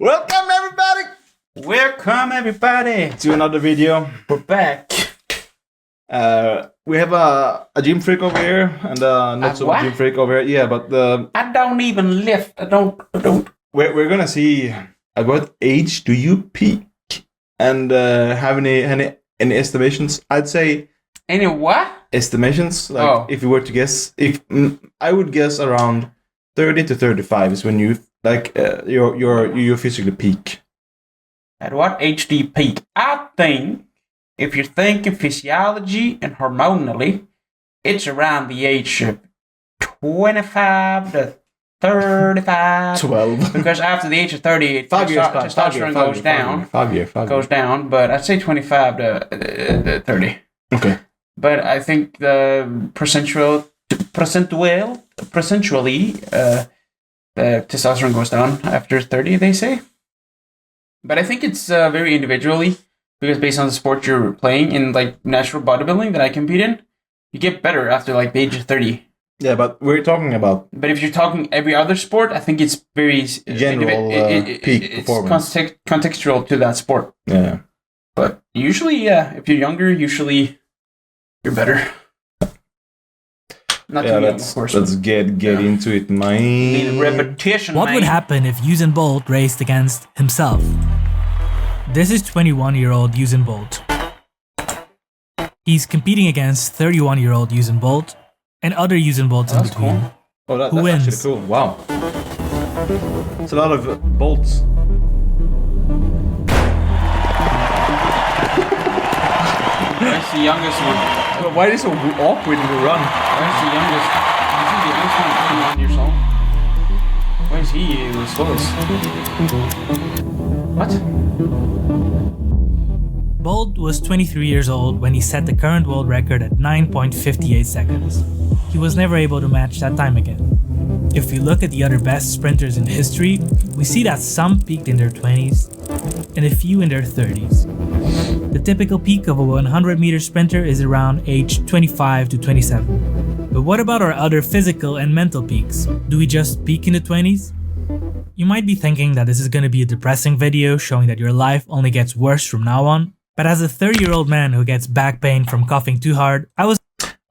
Welcome everybody! Welcome everybody To another video. We're back. We have a gym freak over here and not so what? gym freak over here. Yeah, but I don't even lift. I don't. we're gonna see at what age do you peak and have any estimations? I'd say Any what? estimations. Like if you were to guess, I would guess around 30 to 35 is when you like you physically peak. At what age do you peak? I think if you're thinking physiology and hormonally, it's around the age of 25 to 35. 12. Because after the age of 30, 5 years. testosterone goes down. 5 years. Goes down, but I'd say 25 to 30. Okay. But I think the percentually, the testosterone goes down after 30, they say. But I think it's very individually, because based on the sport you're playing in like natural bodybuilding that I compete in, you get better after like the age of 30. Yeah, but we're talking about. But if you're talking every other sport, I think it's very general peak performance. It's contextual to that sport. Yeah. But usually, yeah, if you're younger, usually you're better. Not too young, of course. Let's get into it, man. Need repetition. What would happen if Usain Bolt raced against himself? This is 21-year-old Usain Bolt. He's competing against 31-year-old Usain Bolt and other Usain Bolts in between. Cool. Oh, that's Who wins? actually cool. Wow. It's a lot of bolts. Where's the youngest one? Why is it so awkward to run? Where's the youngest? I think the youngest one is 21 years old. Why is he the slowest? What? Bolt was 23 years old when he set the current world record at 9.58 seconds. He was never able to match that time again. If we look at the other best sprinters in history, we see that some peaked in their 20s and a few in their 30s. The typical peak of a 100-meter sprinter is around age 25 to 27. But what about our other physical and mental peaks? Do we just peak in the 20s? You might be thinking that this is going to be a depressing video showing that your life only gets worse from now on. But as a 30-year-old man who gets back pain from coughing too hard, I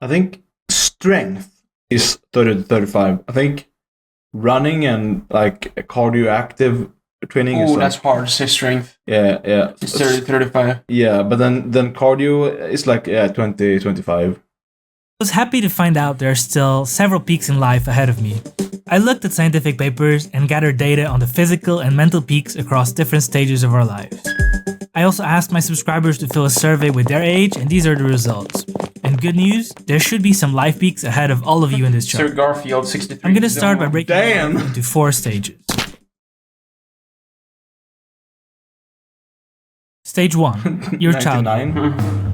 think strength is 30 to 35. I think running and like cardio active training is that's hard to say strength. Yeah. It's 30 to 35. Yeah, but then cardio is like 20, 25. I was happy to find out there are still several peaks in life ahead of me. I looked at scientific papers and gathered data on the physical and mental peaks across different stages of our lives. I also asked my subscribers to fill a survey with their age, and these are the results. And good news, there should be some life peaks ahead of all of you in this chart. Sir Garfield, 63. I'm gonna start by breaking it Damn. down into 4 stages. Stage 1, your childhood. 99.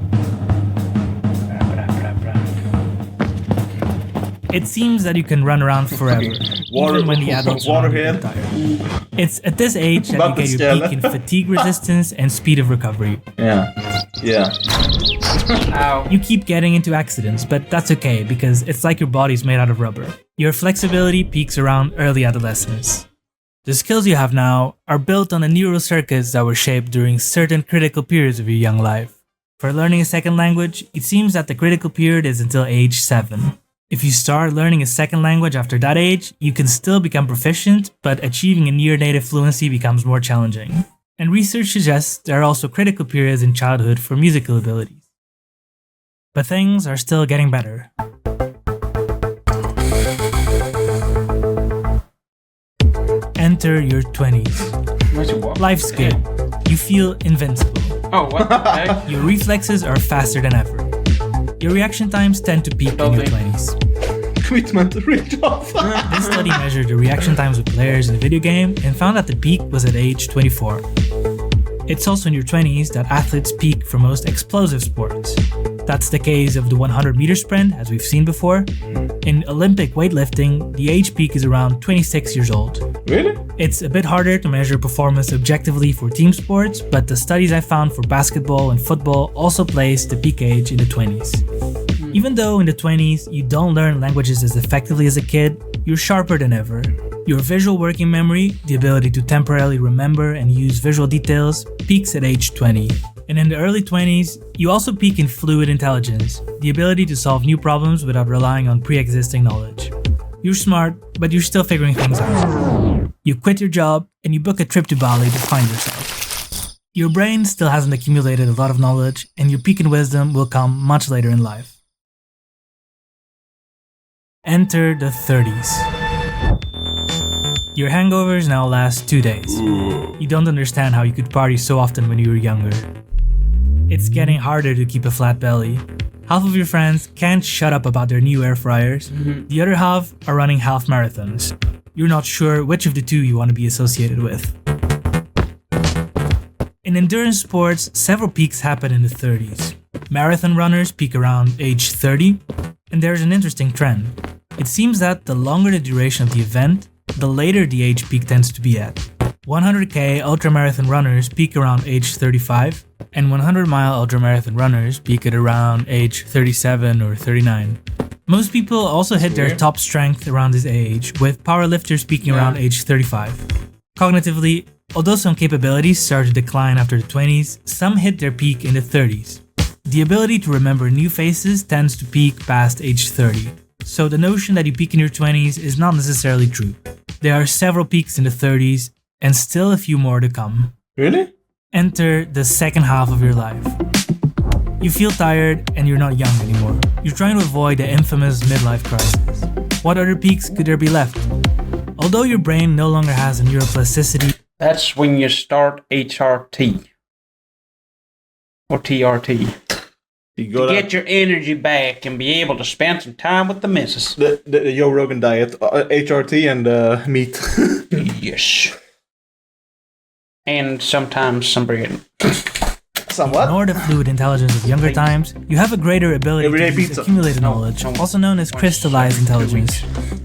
It seems that you can run around forever, even when the adults are Waterhead. tired. It's at this age that you get your peak in fatigue resistance and speed of recovery. Yeah. Ow. You keep getting into accidents, but that's okay because it's like your body's made out of rubber. Your flexibility peaks around early adolescence. The skills you have now are built on the neural circuits that were shaped during certain critical periods of your young life. For learning a second language, it seems that the critical period is until age 7. If you start learning a second language after that age, you can still become proficient, but achieving a near-native fluency becomes more challenging. And research suggests there are also critical periods in childhood for musical abilities. But things are still getting better. Enter your 20s. Where's your walk? Life's good. You feel invincible. Oh, what the heck? Your reflexes are faster than ever. Your reaction times tend to peak in your 20s. Commitment ripped off. This study measured the reaction times of players in a video game and found that the peak was at age 24. It's also in your 20s that athletes peak for most explosive sports. That's the case of the 100-meter sprint, as we've seen before. In Olympic weightlifting, the age peak is around 26 years old. Really? It's a bit harder to measure performance objectively for team sports, but the studies I found for basketball and football also place the peak age in the 20s. Even though in the 20s you don't learn languages as effectively as a kid, you're sharper than ever. Your visual working memory, the ability to temporarily remember and use visual details, peaks at age 20. And in the early 20s, you also peak in fluid intelligence, the ability to solve new problems without relying on pre-existing knowledge. You're smart, but you're still figuring things out. You quit your job and you book a trip to Bali to find yourself. Your brain still hasn't accumulated a lot of knowledge, and your peak in wisdom will come much later in life. Enter the 30s. Your hangovers now last 2 days. You don't understand how you could party so often when you were younger. It's getting harder to keep a flat belly. Half of your friends can't shut up about their new air fryers. The other half are running half marathons. You're not sure which of the two you want to be associated with. In endurance sports, several peaks happen in the 30s. Marathon runners peak around age 30, and there's an interesting trend. It seems that the longer the duration of the event, the later the age peak tends to be at. 100k ultramarathon runners peak around age 35, and 100-mile ultramarathon runners peak at around age 37 or 39. Most people also hit their top strength around this age, with powerlifters peaking around age 35. Cognitively, although some capabilities start to decline after the 20s, some hit their peak in the 30s. The ability to remember new faces tends to peak past age 30. So the notion that you peak in your 20s is not necessarily true. There are several peaks in the 30s, and still a few more to come. Really? Enter the second half of your life. You feel tired and you're not young anymore. You're trying to avoid the infamous midlife crisis. What other peaks could there be left? Although your brain no longer has a neuroplasticity, That's when you start HRT. Or TRT. You To go get your energy back and be able to spend some time with the missus. the Joe Rogan diet, HRT and meat. Yes. And sometimes some bread. Somewhat. ignore the fluid intelligence of younger times, you have a greater ability Everyday to use pizza. accumulated knowledge, also known as crystallized intelligence.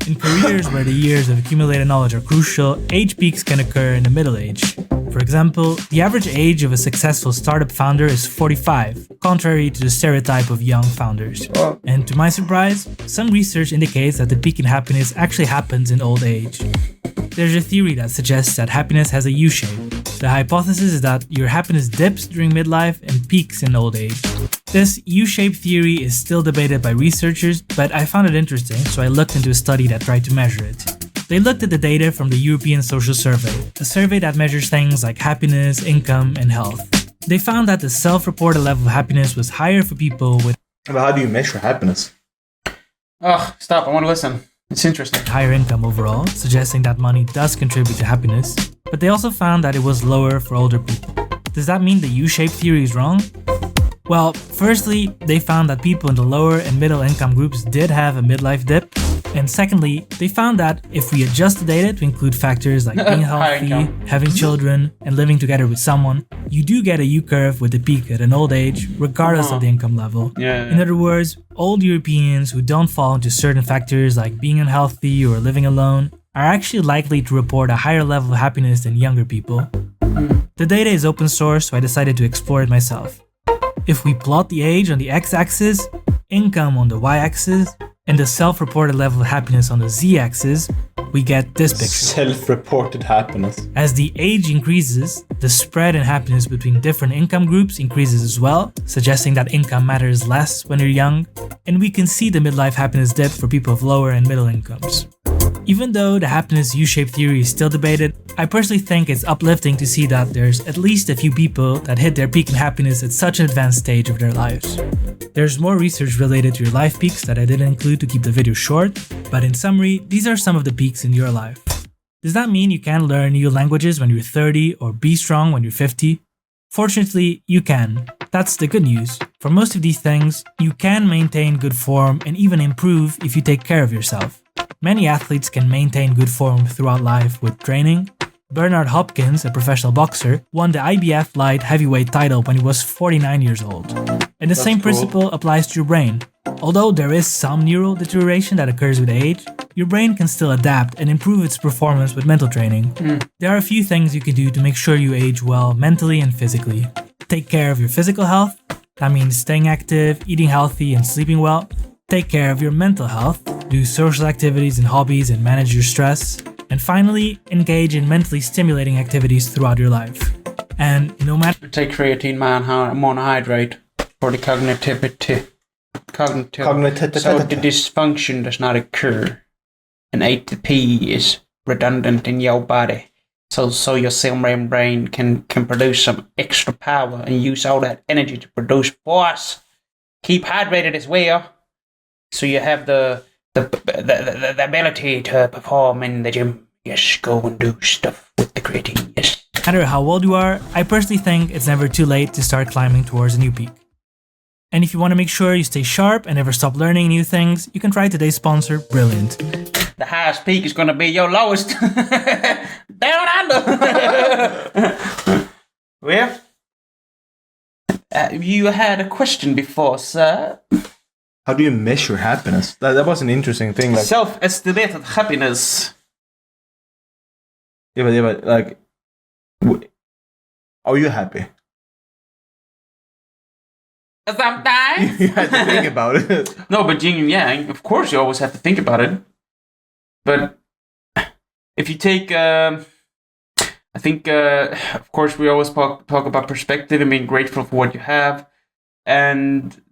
In careers where the years of accumulated knowledge are crucial, age peaks can occur in the middle age. For example, the average age of a successful startup founder is 45, contrary to the stereotype of young founders. And to my surprise, some research indicates that the peak in happiness actually happens in old age. There's a theory that suggests that happiness has a U-shape. The hypothesis is that your happiness dips during midlife and peaks in old age. This U-shaped theory is still debated by researchers, but I found it interesting, so I looked into a study that tried to measure it. They looked at the data from the European Social Survey, a survey that measures things like happiness, income, and health. They found that the self-reported level of happiness was higher for people with But how do you measure happiness? Ugh, stop, I want to listen. It's interesting. higher income overall, suggesting that money does contribute to happiness, but they also found that it was lower for older people. Does that mean the U-shaped theory is wrong? Well, firstly, they found that people in the lower and middle income groups did have a midlife dip, and secondly, they found that if we adjust the data to include factors like being Higher healthy, income. having children, and living together with someone, you do get a U-curve with a peak at an old age, regardless of the income level. In other words, old Europeans who don't fall into certain factors like being unhealthy or living alone are actually likely to report a higher level of happiness than younger people. The data is open source, so I decided to explore it myself. If we plot the age on the x-axis, income on the y-axis, and the self-reported level of happiness on the z-axis, we get this picture. Self-reported happiness. As the age increases, the spread in happiness between different income groups increases as well, suggesting that income matters less when you're young, and we can see the midlife happiness dip for people of lower and middle incomes. Even though the happiness U-shaped theory is still debated, I personally think it's uplifting to see that there's at least a few people that hit their peak in happiness at such an advanced stage of their lives. There's more research related to your life peaks that I didn't include to keep the video short, but in summary, these are some of the peaks in your life. Does that mean you can learn new languages when you're 30 or be strong when you're 50? Fortunately, you can. That's the good news. For most of these things, you can maintain good form and even improve if you take care of yourself. Many athletes can maintain good form throughout life with training. Bernard Hopkins, a professional boxer, won the IBF light heavyweight title when he was 49 years old. And the same principle applies to your brain. Although there is some neural deterioration that occurs with age, your brain can still adapt and improve its performance with mental training. There are a few things you can do to make sure you age well mentally and physically. Take care of your physical health, That means staying active, eating healthy, and sleeping well. Take care of your mental health, do social activities and hobbies, and manage your stress. And finally, engage in mentally stimulating activities throughout your life. And no matter... Take creatine monohydrate for the cognitive so the dysfunction does not occur. And ATP is redundant in your body. So your cell membrane can produce some extra power and use all that energy to produce force. Keep hydrated as well, so you have the ability to perform in the gym. Yes, go and do stuff with the creatine, yes. No matter how old you are, I personally think it's never too late to start climbing towards a new peak. And if you want to make sure you stay sharp and never stop learning new things, you can try today's sponsor, Brilliant. The highest peak is going to be your lowest. Down under. Well, you had a question before, sir. How do you measure happiness? That was an interesting thing. Like, self-estimated happiness. Yeah, but like, are you happy? Sometimes. You have to think about it. No, but yin and yang, of course you always have to think about it. But if you take, I think, of course, we always talk about perspective and being grateful for what you have. And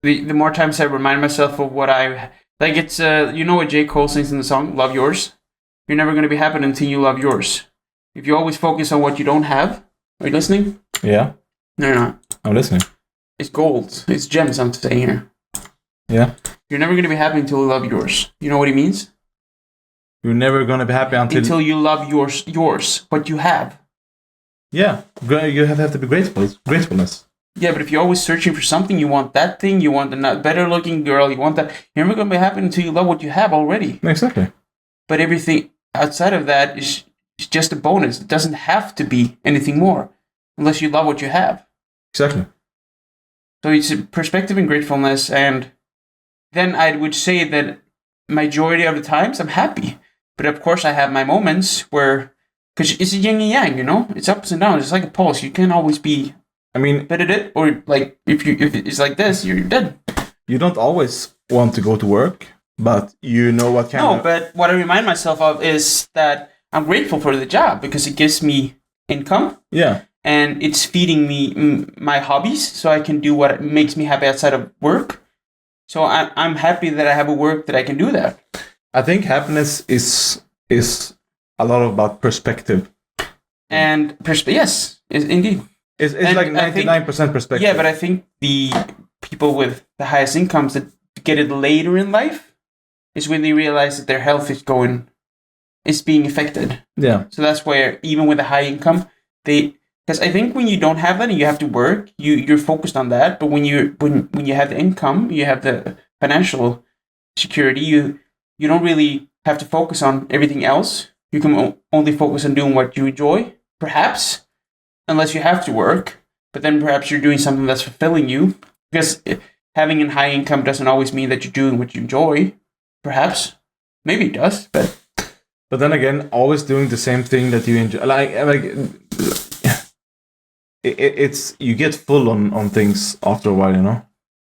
the more times I remind myself of what I, like it's, you know what J. Cole sings in the song, Love Yours? You're never going to be happy until you love yours. If you always focus on what you don't have, are you listening? Yeah. No, you're not. I'm listening. It's gold. It's gems, I'm saying here. Yeah. You're never going to be happy until you love yours. You know what he means? You're never going to be happy until you love yours, what you have. Yeah. You have to be grateful. Gratefulness. Yeah, but if you're always searching for something, you want that thing, you want the better looking girl, you want that, you're never going to be happy until you love what you have already. Exactly. But everything outside of that is just a bonus. It doesn't have to be anything more unless you love what you have. Exactly. So it's perspective and gratefulness, and then I would say that majority of the times I'm happy. But of course I have my moments where, because it's a yin and yang, you know? It's ups and downs. It's like a pulse. You can't always be, I mean, dead, or like if it's like this, you're dead. You don't always want to go to work, but you know what kind of... No, but what I remind myself of is that I'm grateful for the job because it gives me income. Yeah. And it's feeding me my hobbies, so I can do what makes me happy outside of work. So I'm happy that I have a work that I can do that. I think happiness is a lot about perspective. And yes, indeed. It's like 99% perspective. Yeah, but I think the people with the highest incomes that get it later in life is when they realize that their health is being affected. Yeah. So that's where even with a high income, because I think when you don't have that and you have to work, you're focused on that. But when you have the income, you have the financial security, you don't really have to focus on everything else. You can only focus on doing what you enjoy, perhaps, unless you have to work. But then perhaps you're doing something that's fulfilling you. Because having a high income doesn't always mean that you're doing what you enjoy. Perhaps. Maybe it does, but... But then again, always doing the same thing that you enjoy. It's you get full on things after a while, you know.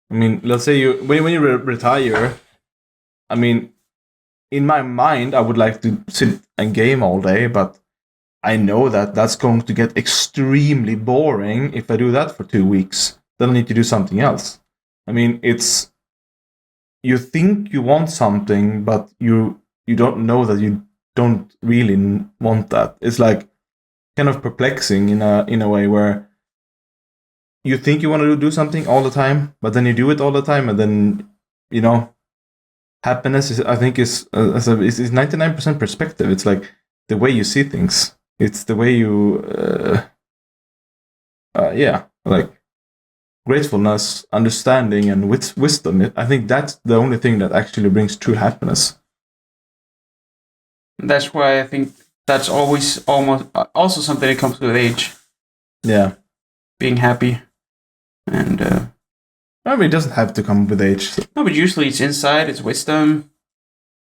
I mean, let's say when you retire. I mean, in my mind, I would like to sit and game all day, but I know that that's going to get extremely boring if I do that for 2 weeks. Then I need to do something else. I mean, it's you think you want something, but you don't know that you don't really want that. It's like kind of perplexing in a way where you think you want to do something all the time, but then you do it all the time, and then happiness is 99% perspective. It's like the way you see things. It's the way you like gratefulness, understanding, and wisdom. I think that's the only thing that actually brings true happiness. That's why I think that's always almost also something that comes with age. Yeah. Being happy. And I mean, it doesn't have to come with age. No, but usually it's insight, it's wisdom,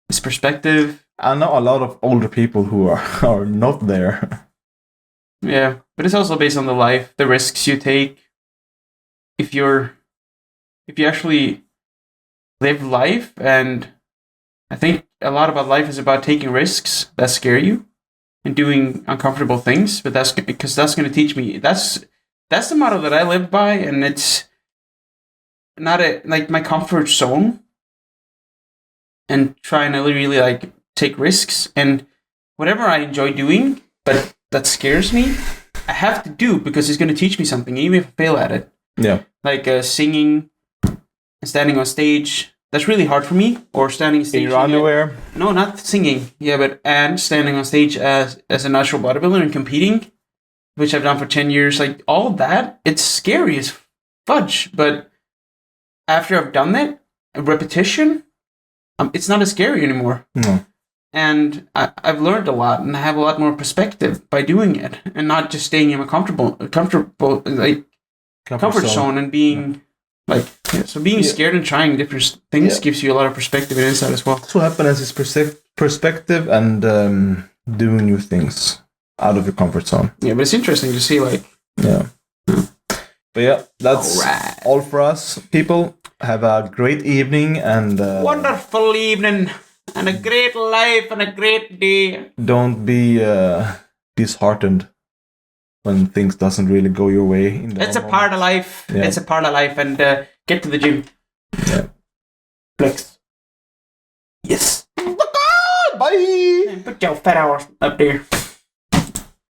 it's perspective. I know a lot of older people who are not there. Yeah, but it's also based on the life, the risks you take. if you actually live life, and I think a lot about life is about taking risks that scare you and doing uncomfortable things, but that's because that's going to teach me. That's the motto that I live by, and it's not like my comfort zone, and trying to really like take risks, and whatever I enjoy doing, but that scares me, I have to do because it's going to teach me something, even if I fail at it. Yeah. Like singing and standing on stage. That's really hard for me. Or standing on stage. In your underwear? No, not singing. Yeah, and standing on stage as a natural bodybuilder and competing, which I've done for 10 years. Like all of that, it's scary as fudge. But after I've done that, repetition, it's not as scary anymore. No. And I've learned a lot, and I have a lot more perspective by doing it, and not just staying in a comfortable like comfort zone and being like, yeah, so being scared and trying different things gives you a lot of perspective and insight as well. So happiness is perspective and doing new things out of your comfort zone. Yeah, but it's interesting to see like. Yeah. But yeah, that's all for us, people. Have a great evening and wonderful evening and a great life and a great day. Don't be disheartened when things doesn't really go your way. It's a part of life. Yeah. It's a part of life, and get to the gym. Yeah. Flex. Yes. Bye. Put your fat hours up there.